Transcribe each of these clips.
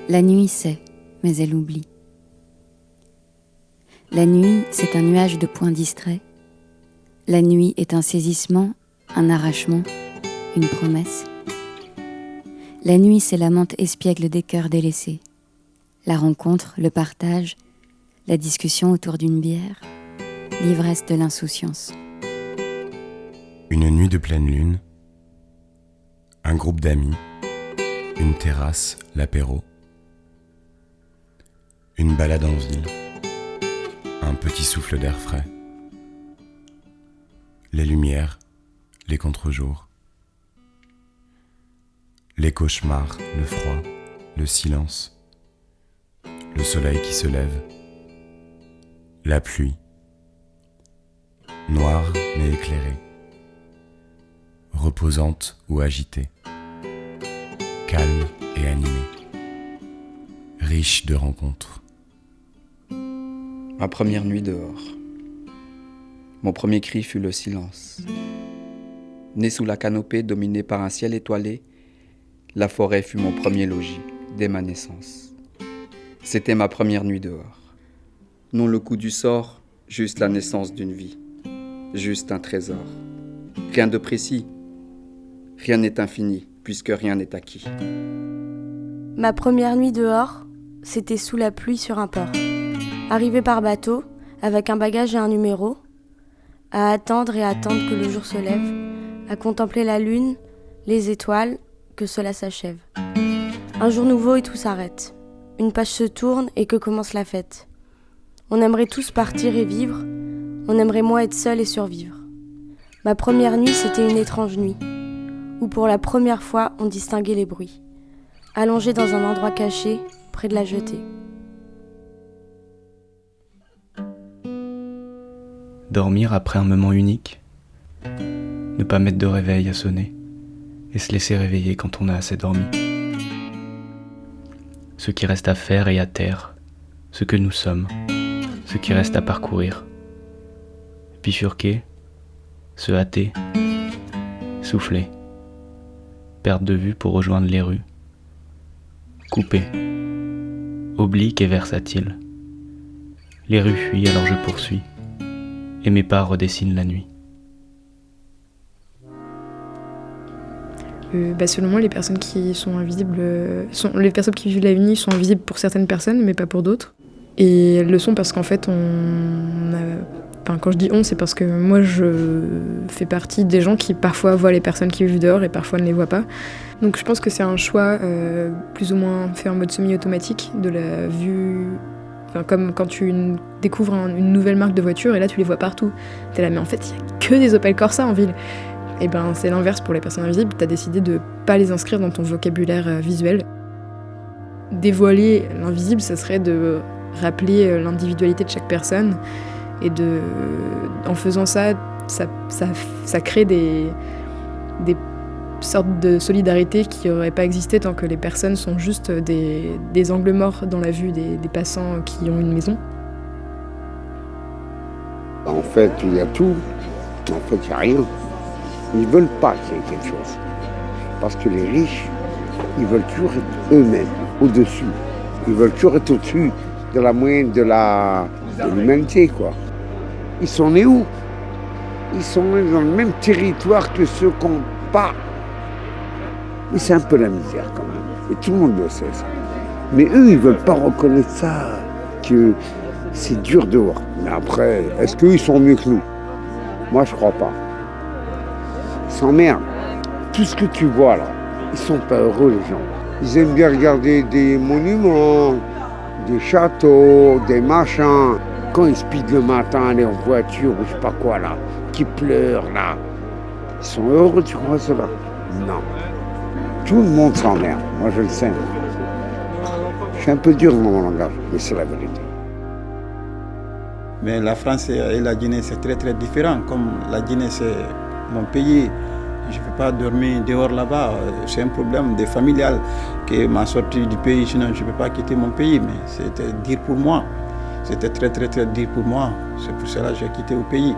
La nuit sait, mais elle oublie. La nuit, c'est un nuage de points distraits. La nuit est un saisissement, un arrachement, une promesse. La nuit, c'est l'amante espiègle des cœurs délaissés. La rencontre, le partage, la discussion autour d'une bière, l'ivresse de l'insouciance. Une nuit de pleine lune, un groupe d'amis, une terrasse, l'apéro, une balade en ville, un petit souffle d'air frais, les lumières, les contre-jours, les cauchemars, le froid, le silence, le soleil qui se lève, la pluie, noire mais éclairée, reposante ou agitée, calme et animée, riche de rencontres. Ma première nuit dehors. Mon premier cri fut le silence. Né sous la canopée dominée par un ciel étoilé, la forêt fut mon premier logis dès ma naissance. C'était ma première nuit dehors. Non le coup du sort, juste la naissance d'une vie, juste un trésor. Rien de précis, rien n'est infini, puisque rien n'est acquis. Ma première nuit dehors, c'était sous la pluie sur un port. Arrivé par bateau, avec un bagage et un numéro, à attendre et attendre que le jour se lève, à contempler la lune, les étoiles, que cela s'achève. Un jour nouveau et tout s'arrête. Une page se tourne et que commence la fête. On aimerait tous partir et vivre, on aimerait moins être seul et survivre. Ma première nuit, c'était une étrange nuit, où pour la première fois, on distinguait les bruits, allongé dans un endroit caché, près de la jetée. Dormir après un moment unique, ne pas mettre de réveil à sonner et se laisser réveiller quand on a assez dormi. Ce qui reste à faire et à taire, ce que nous sommes, ce qui reste à parcourir. Bifurquer, se hâter, souffler, perdre de vue pour rejoindre les rues, couper, oblique et versatile. Les rues fuient alors je poursuis, et mes pas redessinent la nuit. Selon moi, les personnes qui sont invisibles, les personnes qui vivent la nuit sont invisibles pour certaines personnes, mais pas pour d'autres. Et elles le sont parce qu'en fait, quand je dis on, c'est parce que moi, je fais partie des gens qui parfois voient les personnes qui vivent dehors et parfois ne les voient pas. Donc je pense que c'est un choix plus ou moins fait en mode semi-automatique de la vue. Enfin, comme quand tu découvres une nouvelle marque de voiture et là tu les vois partout. T'es là, mais en fait, il n'y a que des Opel Corsa en ville. Et ben c'est l'inverse pour les personnes invisibles, t'as décidé de pas les inscrire dans ton vocabulaire visuel. Dévoiler l'invisible, ça serait de rappeler l'individualité de chaque personne et en faisant ça crée des sortes de solidarité qui n'auraient pas existé tant que les personnes sont juste des angles morts dans la vue des passants qui ont une maison. En fait, il y a tout, en fait, il n'y a rien. Ils ne veulent pas qu'il y ait quelque chose. Parce que les riches, ils veulent toujours être eux-mêmes, au-dessus. Ils veulent toujours être au-dessus de la moyenne de l'humanité, quoi. Ils sont nés où? Ils sont nés dans le même territoire que ceux qui n'ont pas. Mais c'est un peu la misère, quand même. Et tout le monde le sait, ça. Mais eux, ils ne veulent pas reconnaître ça, que c'est dur dehors. Mais après, est-ce qu'eux, ils sont mieux que nous? Moi, je ne crois pas. Ils s'emmerdent. Tout ce que tu vois là, ils sont pas heureux les gens. Ils aiment bien regarder des monuments, des châteaux, des machins. Quand ils speedent le matin, aller en voiture ou je sais pas quoi là, qui pleurent là, ils sont heureux, tu crois cela? Non. Tout le monde s'emmerde, moi je le sais. Je suis un peu dur dans mon langage, mais c'est la vérité. Mais la France et la Guinée, c'est très très différent. Comme la Guinée, c'est mon pays, je ne peux pas dormir dehors là-bas. C'est un problème de familial qui m'a sorti du pays, sinon je ne peux pas quitter mon pays. Mais c'était dur pour moi. C'était très très très dur pour moi. C'est pour cela que j'ai quitté le pays.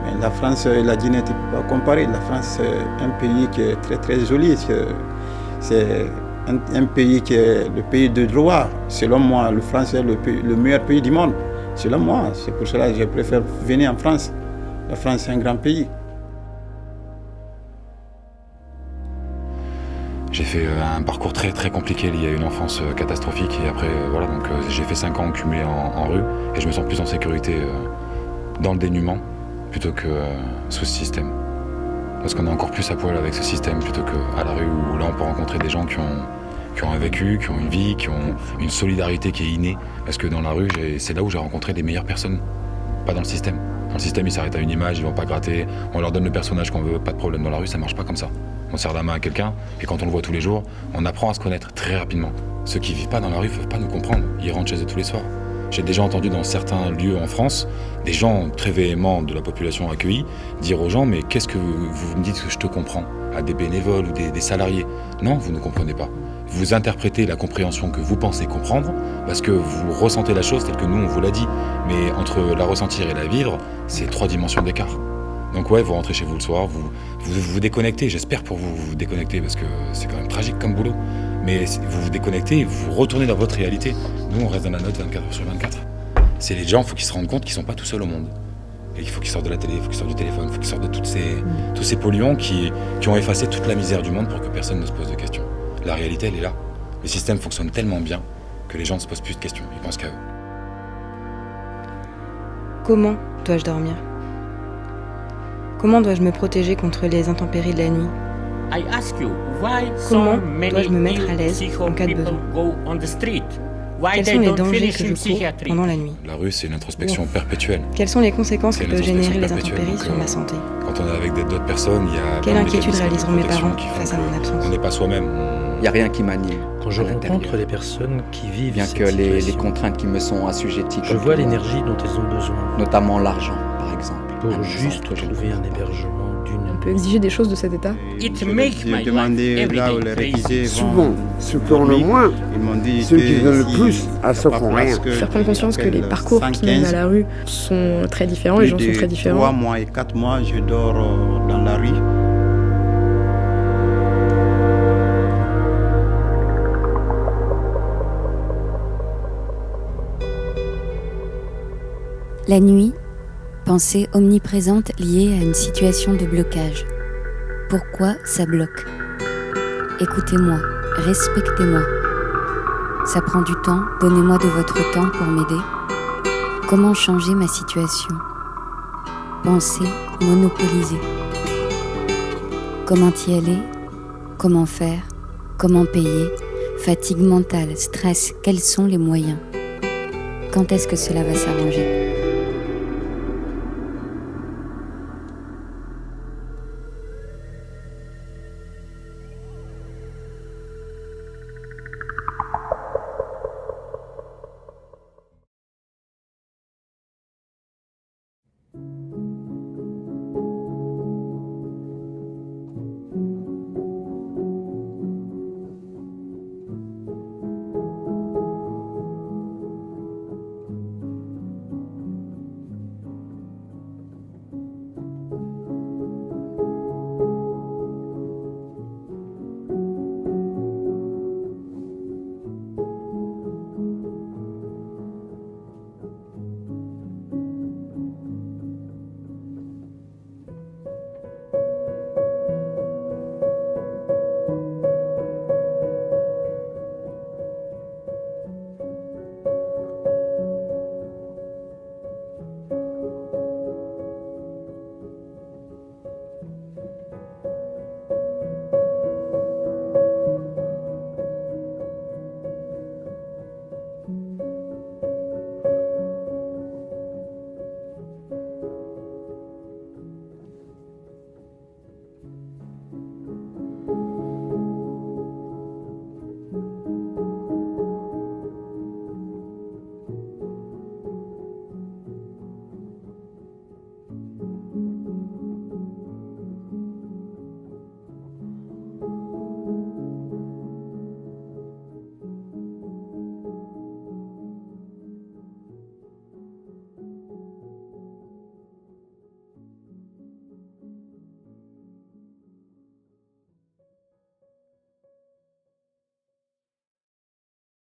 Mais la France et la Guinée, tu ne peux pas comparer. La France, c'est un pays qui est très très joli. C'est un pays qui est le pays de droit. Selon moi, la France est le meilleur pays du monde. Selon moi, c'est pour cela que je préfère venir en France. La France est un grand pays. J'ai fait un parcours très très compliqué lié à une enfance catastrophique et après voilà, donc j'ai fait 5 ans cumulés en rue et je me sens plus en sécurité dans le dénuement plutôt que sous ce système. Parce qu'on est encore plus à poil avec ce système plutôt qu'à la rue où là on peut rencontrer des gens qui ont un vécu, qui ont une vie, qui ont une solidarité qui est innée. Parce que dans la rue, c'est là où j'ai rencontré les meilleures personnes, pas dans le système. Dans le système, ils s'arrêtent à une image, ils vont pas gratter, on leur donne le personnage qu'on veut, pas de problème. Dans la rue, ça marche pas comme ça. On serre la main à quelqu'un, et quand on le voit tous les jours, on apprend à se connaître très rapidement. Ceux qui vivent pas dans la rue ne peuvent pas nous comprendre, ils rentrent chez eux tous les soirs. J'ai déjà entendu dans certains lieux en France, des gens très véhéments de la population accueillie, dire aux gens « mais qu'est-ce que vous me dites que je te comprends ?» à des bénévoles ou des salariés. Non, vous ne comprenez pas. Vous interprétez la compréhension que vous pensez comprendre parce que vous ressentez la chose telle que nous on vous l'a dit. Mais entre la ressentir et la vivre, c'est 3 dimensions d'écart. Donc ouais, vous rentrez chez vous le soir, vous déconnectez, j'espère pour vous vous déconnecter parce que c'est quand même tragique comme boulot. Mais vous vous déconnectez et vous retournez dans votre réalité. Nous on reste dans la note 24h/24. C'est les gens, il faut qu'ils se rendent compte qu'ils ne sont pas tout seuls au monde. Et il faut qu'ils sortent de la télé, il faut qu'ils sortent du téléphone, il faut qu'ils sortent de tous ces polluants qui ont effacé toute la misère du monde pour que personne ne se pose de questions. La réalité, elle est là. Le système fonctionne tellement bien que les gens ne se posent plus de questions, ils pensent qu'à eux. Comment dois-je dormir ? Comment dois-je me protéger contre les intempéries de la nuit ? Comment dois-je me mettre à l'aise en cas de besoin ? Quels sont les dangers que je cours pendant la nuit ? La rue, c'est une introspection perpétuelle. Quelles sont les conséquences que peuvent générer les intempéries sur ma santé ? Quand on est avec d'autres personnes, il y a... Quelle inquiétude réaliseront mes parents face à mon absence ? On n'est pas soi-même. Il n'y a rien qui m'anime. Quand je rencontre les personnes qui vivent bien cette que les situation, contraintes qui me sont assujetties, je vois l'énergie dont elles ont besoin, notamment l'argent, par exemple. pour juste trouver un hébergement d'une On peut exiger des choses de cet état. J'ai demandé là où les réfugiés vont. Souvent, ceux qui ont le moins, ils m'ont dit ceux qui que donnent le ici, plus, il y a ceux pas qui n'ont place rien. que Faire prendre conscience que les parcours qui mènent à la rue sont très différents, les gens sont très différents. 3 mois et 4 mois, je dors dans la rue. La nuit, pensée omniprésente liée à une situation de blocage. Pourquoi ça bloque ? Écoutez-moi, respectez-moi. Ça prend du temps, donnez-moi de votre temps pour m'aider. Comment changer ma situation ? Pensée monopolisée. Comment y aller ? Comment faire ? Comment payer ? Fatigue mentale, stress, quels sont les moyens ? Quand est-ce que cela va s'arranger ?